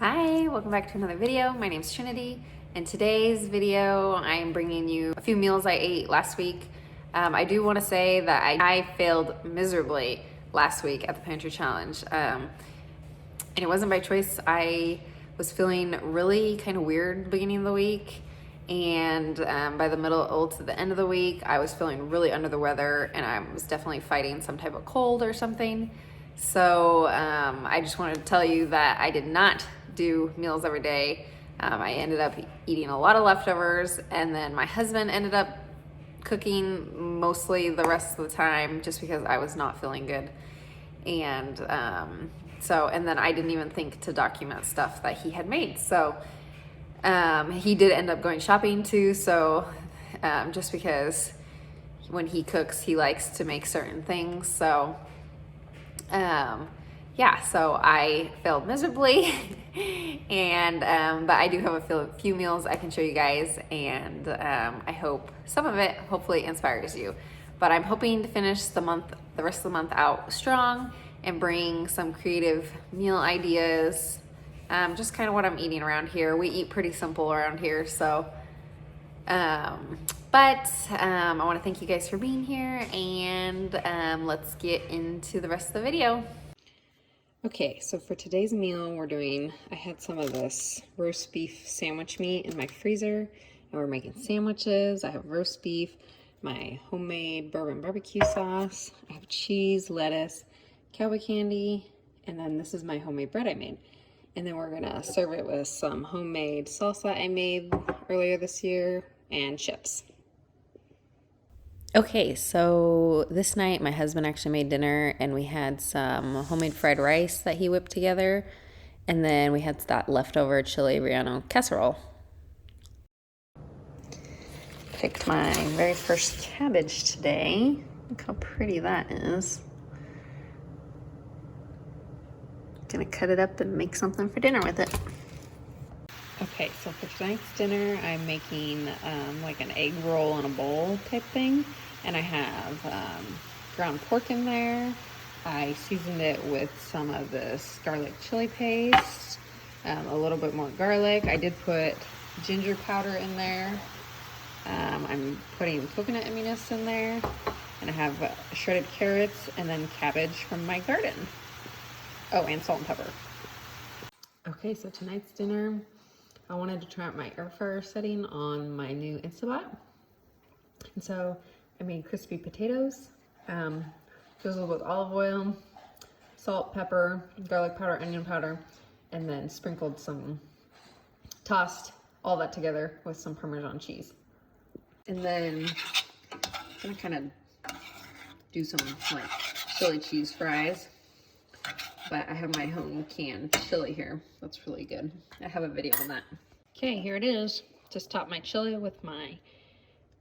Hi, welcome back to another video. My name's Trinity. In today's video, I'm bringing you a few meals I ate last week. I do want to say that I failed miserably last week at the Pantry Challenge. And it wasn't by choice. I was feeling really kind of weird at the beginning of the week. And by the middle to the end of the week, I was feeling really under the weather and I was definitely fighting some type of cold or something. So I just wanted to tell you that I did not do meals every day. I ended up eating a lot of leftovers, and then my husband ended up cooking mostly the rest of the time just because I was not feeling good. And and then I didn't even think to document stuff that he had made. So he did end up going shopping too. So just because when he cooks, he likes to make certain things. So yeah, so I failed miserably and but I do have a few meals I can show you guys, and I hope some of it hopefully inspires you. But I'm hoping to finish the rest of the month out strong and bring some creative meal ideas, just kind of what I'm eating around here. We eat pretty simple around here, so I want to thank you guys for being here, and let's get into the rest of the video. Okay, so for today's meal, I had some of this roast beef sandwich meat in my freezer, and we're making sandwiches. I have roast beef, my homemade bourbon barbecue sauce, I have cheese, lettuce, cowboy candy, and then this is my homemade bread I made. And then we're gonna serve it with some homemade salsa I made earlier this year and chips. Okay, so this night my husband actually made dinner, and we had some homemade fried rice that he whipped together, and then we had that leftover chili relleno casserole. Picked my very first cabbage today. Look how pretty that is. Gonna cut it up and make something for dinner with it. Okay, so for tonight's dinner, I'm making like an egg roll in a bowl type thing. And I have ground pork in there. I seasoned it with some of this garlic chili paste, a little bit more garlic. I did put ginger powder in there. I'm putting coconut aminos in there. And I have shredded carrots and then cabbage from my garden. Oh, and salt and pepper. Okay, so tonight's dinner, I wanted to try out my air fryer setting on my new Instabot. And so I made crispy potatoes, drizzled with olive oil, salt, pepper, garlic powder, onion powder, and then sprinkled tossed all that together with some Parmesan cheese. And then I'm gonna kind of do some like chili cheese fries. But I have my home canned chili here. That's really good. I have a video on that. Okay, here it is. Just topped my chili with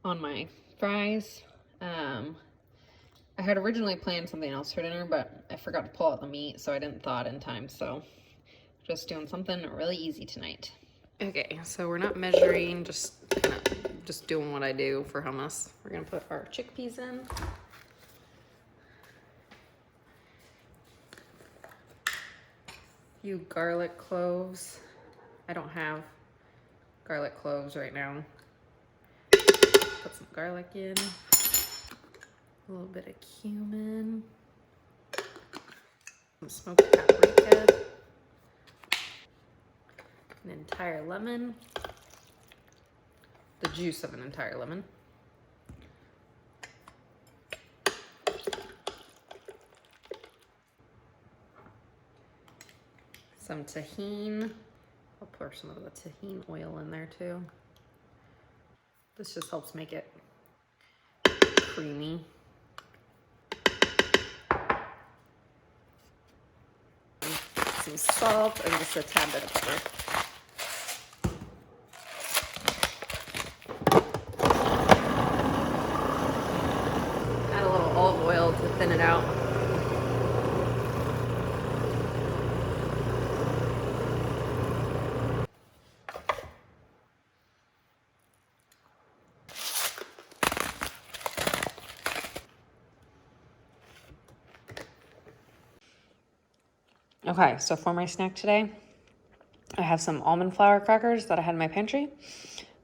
on my fries. I had originally planned something else for dinner, but I forgot to pull out the meat, so I didn't thaw it in time. So just doing something really easy tonight. Okay, so we're not measuring, just doing what I do for hummus. We're gonna put our chickpeas in. Few garlic cloves. I don't have garlic cloves right now. Put some garlic in. A little bit of cumin. Some smoked paprika. An entire lemon. The juice of an entire lemon. Some tahini. I'll pour some of the tahini oil in there too. This just helps make it creamy. Some salt and just a tad bit of pepper. Add a little olive oil to thin it out. Okay, so for my snack today, I have some almond flour crackers that I had in my pantry,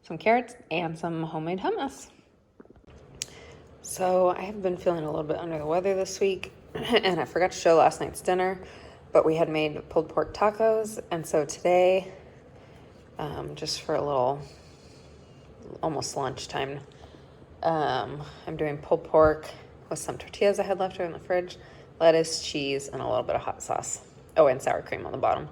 some carrots, and some homemade hummus. So I have been feeling a little bit under the weather this week, and I forgot to show last night's dinner, but we had made pulled pork tacos, and so today, just for a little, almost lunchtime, I'm doing pulled pork with some tortillas I had left over in the fridge, lettuce, cheese, and a little bit of hot sauce. Oh, and sour cream on the bottom.